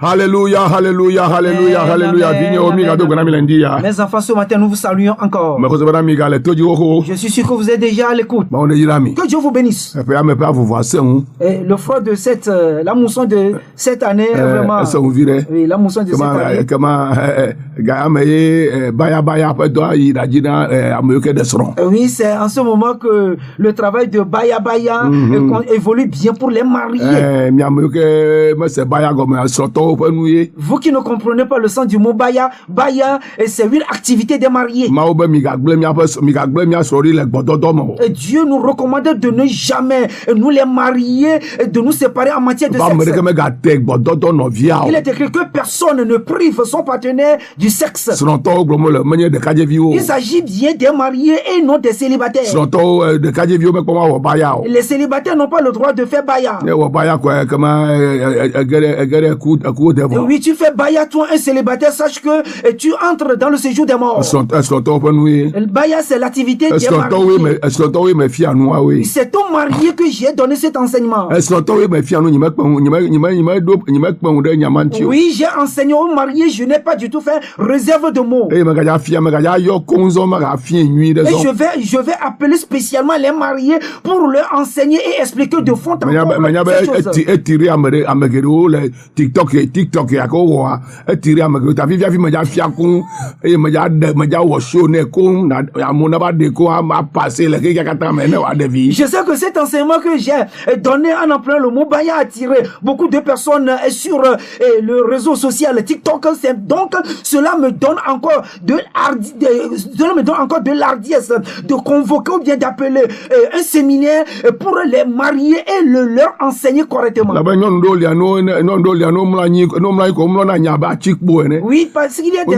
Alléluia, alléluia, alléluia, alléluia. Mes enfants, ce matin, nous vous saluons encore. Je suis sûr que vous êtes déjà à l'écoute. Que Dieu vous bénisse. Et le fruit de la mousson de cette année, vraiment. Oui, la mousson de cette année. Oui, c'est en ce moment que le travail de Baya Baya évolue bien pour les mariés. Vous qui ne comprenez pas le sens du mot Baya, Baya, c'est une activité des mariés. Et Dieu nous recommande de ne jamais, nous les mariés, de nous séparer en matière de sexe. Il est écrit que personne ne prive son partenaire du sexe. Il s'agit bien des mariés et non des célibataires. Les célibataires n'ont pas le droit de faire Baya. Oui, tu fais Baya, toi, un célibataire, sache que tu entres dans le séjour des morts. Baya, c'est l'activité des mariés. C'est au marié que j'ai donné cet enseignement. Oui, j'ai enseigné aux mariés, je n'ai pas du tout fait réserve de mots. Et je vais appeler spécialement les mariés pour leur enseigner et expliquer de fond en comble TikTok ya ko wa etiri amego ta vivia vi meja fia kun e meja wo show ne kun na amona ba de ko ma passer le ke kata me ne wa de vie. Je sais que cet enseignement que j'ai donné en employant le mot Baya a attiré beaucoup de personnes sur le réseau social TikTok. Donc cela me donne encore de l'ardiesse de convoquer ou bien d'appeler un séminaire pour les marier et leur enseigner correctement. Oui, parce qu'il y a des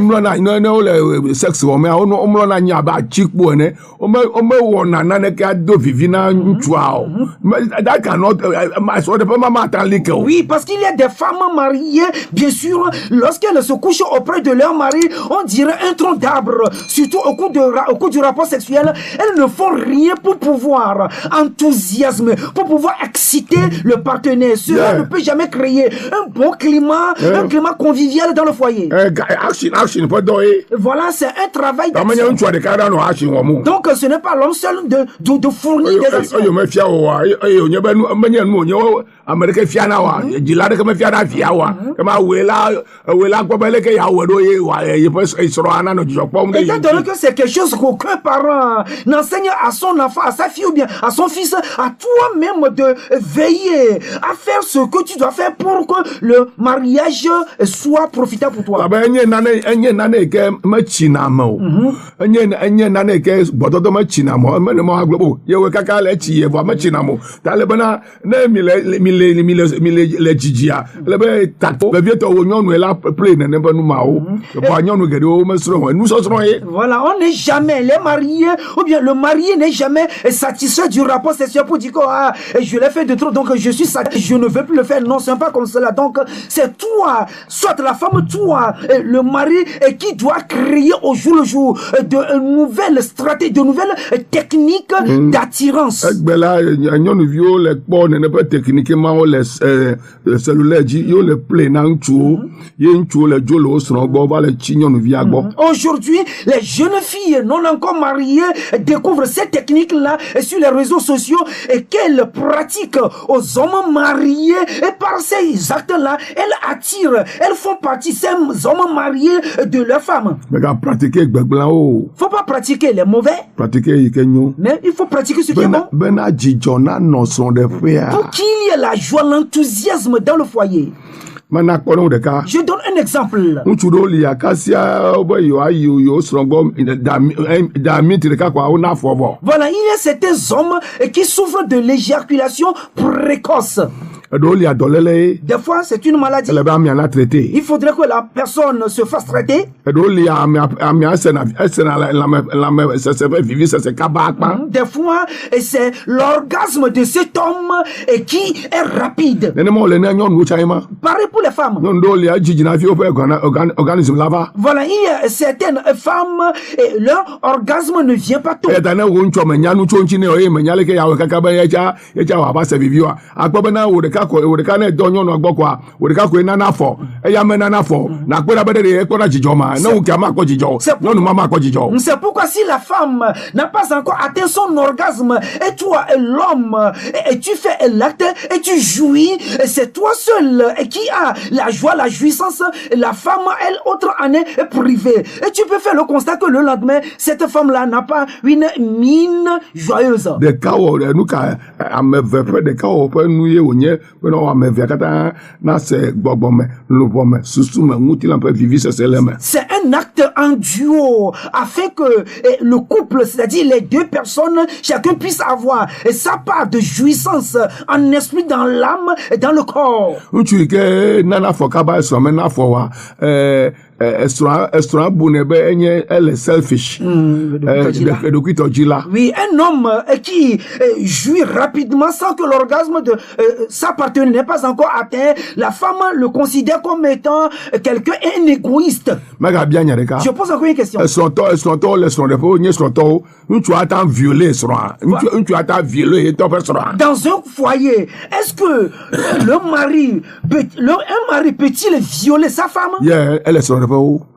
oui, parce qu'il y a des femmes mariées, bien sûr, lorsqu'elles se couchent auprès de leur mari, on dirait un tronc d'arbre. Surtout au cours du rapport sexuel, elles ne font rien pour pouvoir enthousiasmer, pour pouvoir exciter le partenaire. Cela ne peut jamais créer un bon climat, un climat convivial dans le foyer. Voilà, c'est un travail d'action. Donc ce n'est pas l'homme seul de fournir des actions. Étant donné que c'est quelque chose qu'aucun parent n'enseigne à son enfant, à sa fille ou bien à son fils, à toi-même de veiller à faire ce que tu dois faire pour que le mariage soit profitable pour toi. Voilà, on n'est jamais, les mariés, ou bien le marié n'est jamais satisfait du rapport sexuel pour dire que je l'ai fait de trop, donc je suis satisfait, je ne veux plus le faire. Non, c'est pas comme cela. Donc, c'est toi, soit la femme, toi, le mari, qui doit créer au jour le jour de nouvelles stratégies, de nouvelles techniques d'attirance. Aujourd'hui, les jeunes filles non encore mariées découvrent ces techniques-là sur les réseaux sociaux et qu'elles pratiquent aux hommes mariés, et par ces actes-là, elles attirent, elles font partie, ces hommes mariés, de leurs femmes. Faut pas pratiquer les mauvais, mais il faut pratiquer ce qui est bon pour qu'il y ait la joie, l'enthousiasme dans le foyer. Je donne un exemple. Voilà, il y a certains hommes qui souffrent de l'éjaculation précoce. Des fois, c'est une maladie. Il faudrait que la personne se fasse traiter. Des fois, c'est l'orgasme de cet homme qui est rapide. Pareil pour les femmes. Voilà, il y a certaines femmes, leur orgasme ne vient pas tôt. Odeka ne do nyɔnu gbɔ kwa Odeka ko nana fɔ eya me nana fɔ na kpe be de ekpɔna dzidzɔ ma ne wukia ma kɔ dzidzɔ nyɔnu ma kɔ dzidzɔ. C'est pourquoi si la femme n'a pas encore atteint son orgasme et toi l'homme et tu fais l'acte et tu jouis, c'est toi seul qui a la joie, la jouissance. La femme, elle, autre année est privée. Et tu peux faire le constat que le lendemain, cette femme-là n'a pas une mine joyeuse. De cas où nous ameve peu de cas où nous y onye nous ameve kata na se gbogbo me lobo me susu me muti la peut vivre ce seleme. C'est un acte en duo afin que le couple, c'est-à-dire les deux personnes, chacun puisse avoir sa part de jouissance en esprit, dans l'âme et dans le corps. Tu que nana fokaba so me na fo wa Estra Bounebe, elle est selfish. Oui, un homme qui jouit rapidement sans que l'orgasme de sa partenaire n'est pas encore atteint, la femme le considère comme étant quelqu'un un égoïste. Je pose encore une question. Dans un foyer, est-ce que un mari peut-il violer sa femme? Yeah, elle est son repos.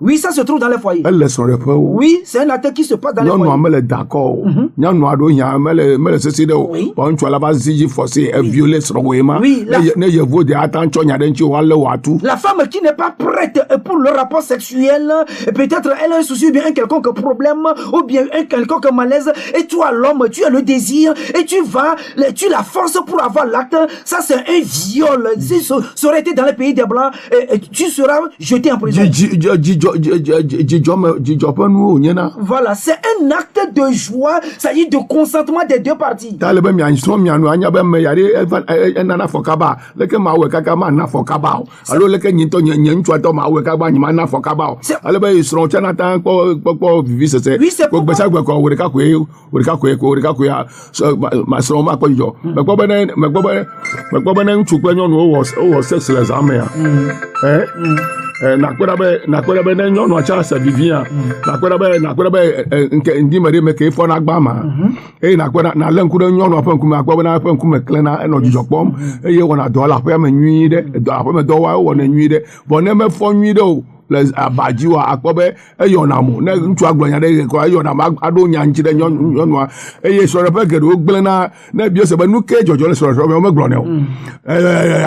Oui, ça se trouve dans les foyers. Elle est son repos. Oui, c'est un acte qui se passe dans les foyers. Elle est d'accord. Oui. La femme qui n'est pas prête pour le rapport sexuel, peut-être elle a un souci ou bien un quelconque problème ou bien un quelconque malaise, et toi l'homme, tu as le désir et tu la forces pour avoir l'acte. Ça c'est un viol. Si ça aurait été dans les pays des blancs, tu seras jeté en prison. Voilà, c'est un acte de joie, ça dit de consentement des deux parties. na kwera be na nyɔnu acha sa vivia na kwera be nke ndi mere me ke fo na gba ma na kwera na lenku de nyɔnu afa nkume akwa na afa nkume klena eno jijokpom wona do la pa me nwi de do afa me do wa wona nwi de bo ne me fo nwi de o les abajiwa akpobe eyonamu na ntu aglonya de ko eyonama ado nyanji de nyonu sore pe gere ogbelena na bi osebe nu ke jojo le sore o me glone o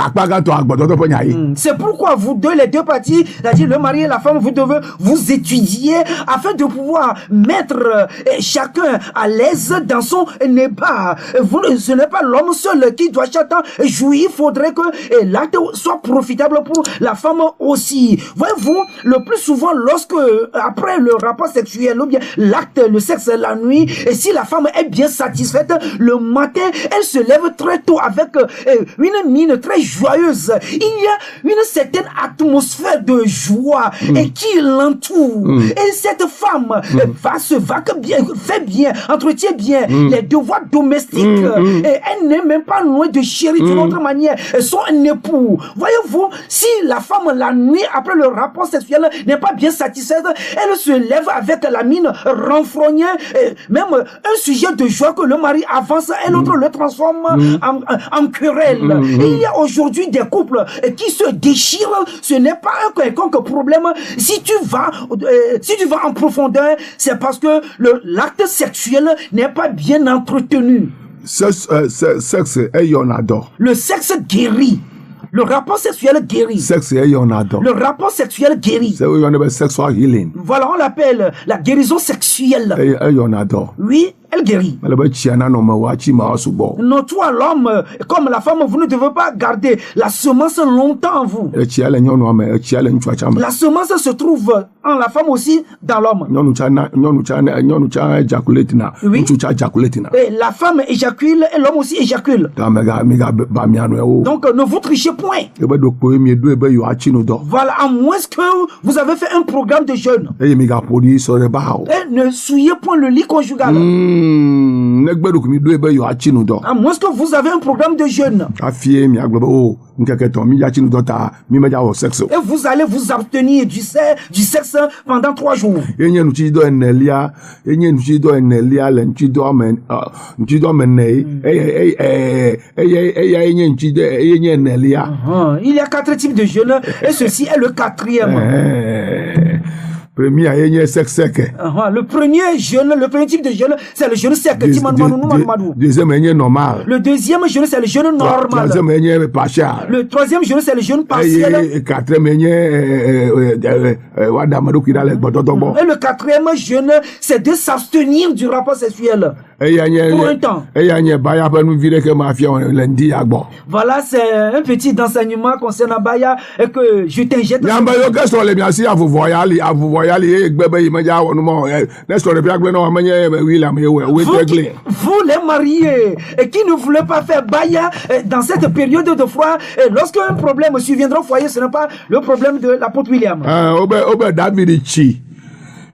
apaga to agbodo to ponya yi. C'est pourquoi vous deux, les deux parties, c'est-à-dire le mari et la femme, vous devez vous étudier afin de pouvoir mettre chacun à l'aise dans son nébat. Ce n'est pas l'homme seul qui doit chacun jouir, il faudrait que l'acte soit profitable pour la femme aussi. Voyez-vous, le plus souvent, lorsque, après le rapport sexuel ou bien l'acte, le sexe la nuit, et si la femme est bien satisfaite, le matin, elle se lève très tôt avec une mine très joyeuse. Il y a une certaine atmosphère de joie et qui l'entoure. Et cette femme fait bien, entretient bien les devoirs domestiques. Et elle n'est même pas loin de chérir d'une autre manière son époux. Voyez-vous, si la femme la nuit après le rapport sexuel n'est pas bien satisfaite, elle se lève avec la mine renfrognée, même un sujet de joie que le mari avance et l'autre le transforme en querelle. Et il y a aujourd'hui des couples qui se déchirent. Ce n'est pas un quelconque problème. Si tu vas en profondeur, c'est parce que l'acte sexuel n'est pas bien entretenu. Le sexe guérit. Le rapport sexuel guérit. Le rapport sexuel guérit. Voilà, on l'appelle la guérison sexuelle. Oui, elle guérit. Non, toi, l'homme, comme la femme, vous ne devez pas garder la semence longtemps en vous. La semence se trouve en la femme aussi dans l'homme. Oui. Et la femme éjacule et l'homme aussi éjacule. Donc, ne vous trichez point. Voilà, à moins que vous avez fait un programme de jeûne. Et ne souillez point le lit conjugal. Negbedu kumi do ebe yo achinu do. À moins que vous avez un programme de jeûne. Afie mi agloba o nkeketo mi achinu do ta mi meja wo sex. Et vous allez vous abstenir du sexe pendant 3 jours. Enye nu chi do enelia le nchi do amen nei enye nchi de enye enelia. Il y a 4 types de jeûne et ceci est le 4e. Premier enye sex sec. Le premier type de jeûne, c'est le jeûne sec. Deuxième enye normal. Le deuxième jeûne, c'est le jeûne normal. Troisième enye partial. Le troisième jeûne, c'est le jeûne partiel. Et quatrième enye et le 4e jeûne, c'est de s'abstenir du rapport sexuel. Pour un temps. Voilà, c'est un petit enseignement concernant Baya et que je t'injecte. Vous les mariés et qui ne voulez pas faire Baya dans cette période de froid, et lorsque un problème surviendra au foyer, ce n'est pas le problème de l'apôtre William.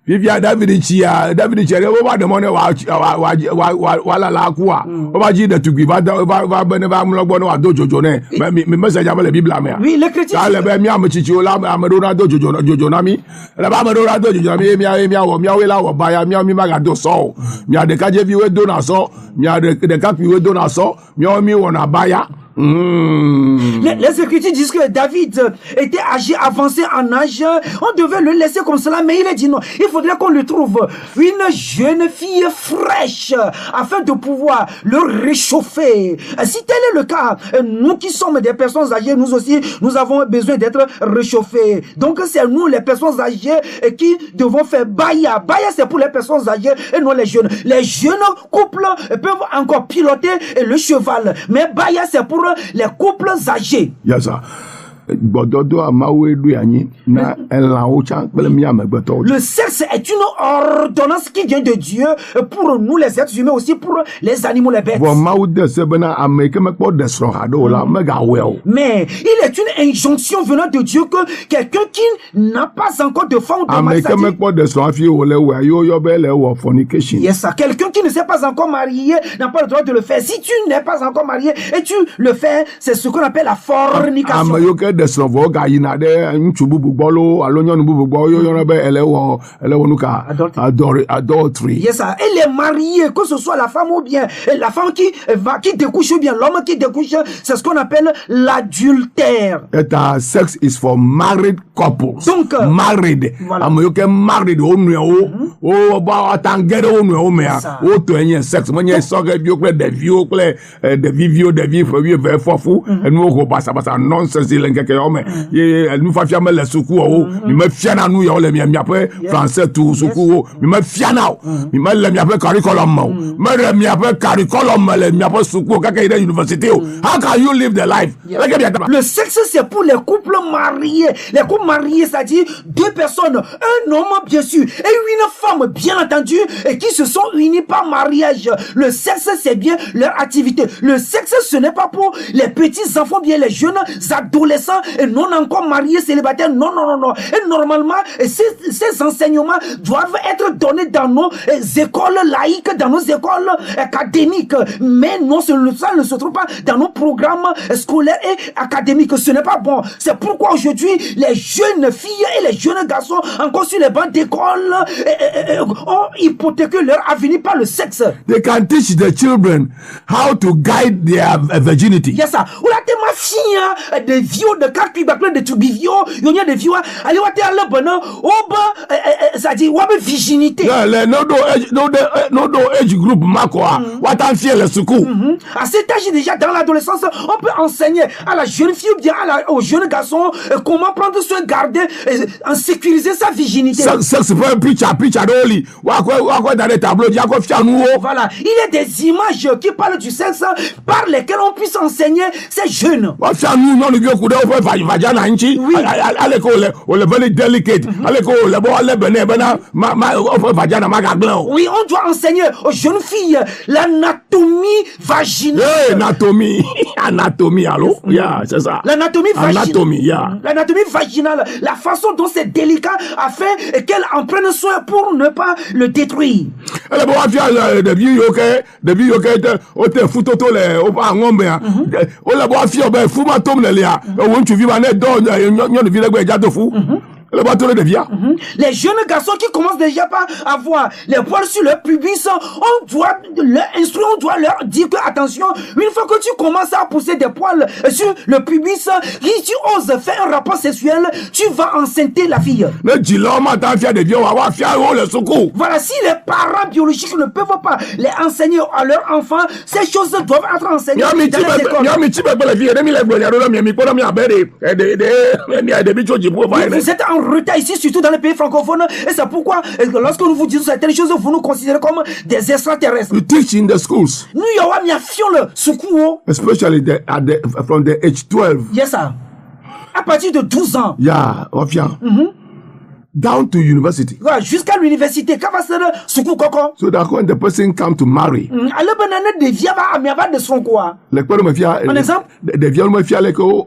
Vivia David Chia, over the money wala la kwa. Over G to give Beneva Dojo, me message le Bibla me. Oui, les chrétiens. Miamichichola, Amadona Dojo, Jojonami, Labamadora Dojo, Miawela, or Baya, Miamagado so. Mia de Kajevi Dona so, Mia de Kapi Dona so, Miami on a Baya. Les Écritures disent que David était âgé, avancé en âge. On devait le laisser comme cela, mais il a dit non. Il faudrait qu'on le trouve une jeune fille fraîche afin de pouvoir le réchauffer. Si tel est le cas, nous qui sommes des personnes âgées, nous aussi, nous avons besoin d'être réchauffés. Donc c'est nous, les personnes âgées, qui devons faire Baya. Baya, c'est pour les personnes âgées et non les jeunes. Les jeunes couples peuvent encore piloter le cheval, mais Baya, c'est pour les couples âgés. Yes, sir. Le sexe est une ordonnance qui vient de Dieu pour nous les êtres humains, aussi pour les animaux, les bêtes. Mais il est une injonction venant de Dieu que quelqu'un qui n'a pas encore de femme de mariage, yes, quelqu'un qui ne s'est pas encore marié n'a pas le droit de le faire. Si tu n'es pas encore marié et tu le fais, c'est ce qu'on appelle la fornication. Adultery. Yes, elle est mariée, que ce soit la femme ou bien la femme qui découche ou bien l'homme qui découche, c'est ce qu'on appelle l'adultère. Sex is for married couples. Donc, married. Voilà. Married. Sex. Nous faisons les secours, me fiana nous y les miapé français tout secours, me fiana, me le miapé curriculum, me miapé curriculum, le miapé secours quand il est université. How can you live the life? Le sexe c'est pour les couples mariés. Les couples mariés, c'est-à-dire 2 personnes, un homme bien sûr et une femme bien entendu, et qui se sont unis par mariage. Le sexe c'est bien leur activité. Le sexe ce n'est pas pour les petits enfants, bien les jeunes adolescents et non encore mariés, célibataires. Non. Et normalement, ces enseignements doivent être donnés dans nos écoles laïques, dans nos écoles académiques. Mais non, ça ne se trouve pas dans nos programmes scolaires et académiques. Ce n'est pas bon. C'est pourquoi aujourd'hui, les jeunes filles et les jeunes garçons, encore sur les bancs d'école, ont hypothéqué leur avenir par le sexe. They can teach the children how to guide their virginity. Yes, ça. Ou là, t'es ma fille, des vieux, de cartes, de tout bivio, il y a des vieux, allez, on t'es le bonheur, ça dit, on a virginité. No age group, Makoa, what I'm feeling, le secours. À cet âge, déjà, dans l'adolescence, on peut enseigner à la jeune fille ou bien au jeune garçon comment prendre soin, garder, en sécuriser sa virginité. Sexe, preacher, d'oli. Dans les tableaux, voilà, il y a des images qui parlent du sexe par lesquelles on puisse enseigner ces jeunes. Oui. Oui, on doit enseigner aux jeunes filles l'anatomie vaginale. Anatomie, allô? Yeah, c'est ça. L'anatomie vaginale. Anatomie, yeah. L'anatomie vaginale, la façon dont c'est délicat afin qu'elle en prenne soin pour ne pas le détruire. Elle est bonne fière de vieux yoke, au te foutoto le, au pas ngombe ya. On la bonne fière ben fou ma tombe le ya. On tu vis mané don, nyon de ville gwe jato fou. Le bateau de via. Les jeunes garçons qui commencent déjà par avoir les poils sur leur pubis, on doit leur instruire, on doit leur dire que attention, une fois que tu commences à pousser des poils sur le pubis, si tu oses faire un rapport sexuel, tu vas enceinter la fille. Le dilemme t'as fier de vieux, wa fier le secours. Voilà, si les parents biologiques ne peuvent pas les enseigner à leurs enfants, ces choses doivent être enseignées dans les écoles. Vous êtes en retard ici, surtout dans les pays francophones, et c'est pourquoi lorsque nous vous disons certaines choses, vous nous considérez comme des extraterrestres. You teach in the schools. Nous y avons mis à fiole secours. Especially from the age 12. Yes, sir. À partir de 12 ans. Yeah, down to university. Voilà, jusqu'à l'université. Qu'est-ce que c'est secours coco? So that when the person come to marry. Alors ben de via va mais pas de son quoi. Le quoi me fia. Un exemple? De via me fia le ko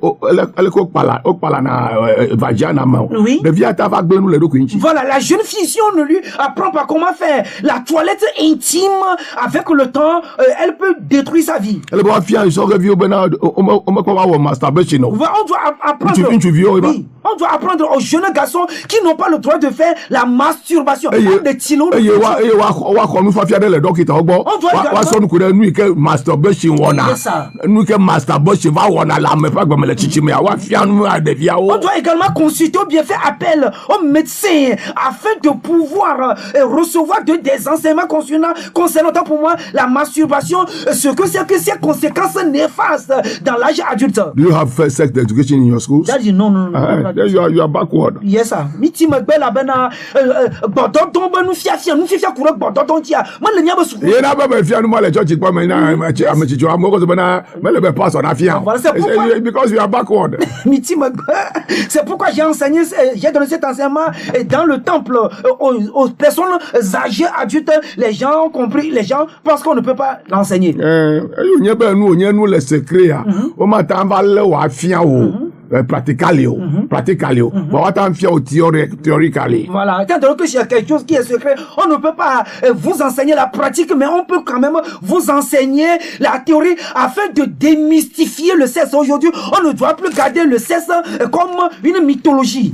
pala na vagina ma. Oui. De via ta va nous le dokunchi. Voilà, la jeune fille si on ne lui apprend pas comment faire la toilette intime avec le temps, elle peut détruire sa vie. Elle va fia so que vieux bena on me quoi wa masturbation. On doit apprendre. Oui. On doit apprendre aux jeunes garçons qui n'ont pas le droit de faire la masturbation. Des tilos. On doit également consulter ou bien faire appel au médecin afin de pouvoir recevoir des enseignements concernant pour moi la masturbation, ce que c'est que ces conséquences néfastes dans l'âge adulte. Do you have sex education in your schools? Non. You are backward. Yes, sir. Miti magbela bena bodoton benu fiafia nu fifia kuro bodoton tia. Man le nyaba suku. Ye na ba fia nu ma le church kwa me na amechicho amoko bena me le be pastor na fia. Because you are backward. Miti c'est pourquoi j'ai enseigné, j'ai donné cet enseignement dans le temple aux personnes âgées adultes. Les gens ont compris, les gens pensent qu'on ne peut pas l'enseigner. Nye be nu onye nu le secret a. O ma ta va le wa fia o. Practically. What I'm théoriquement. Voilà. Quand on qu'il y a quelque chose qui est secret, on ne peut pas vous enseigner la pratique, mais on peut quand même vous enseigner la théorie afin de démystifier le sexe. Aujourd'hui, on ne doit plus garder le sexe comme une mythologie.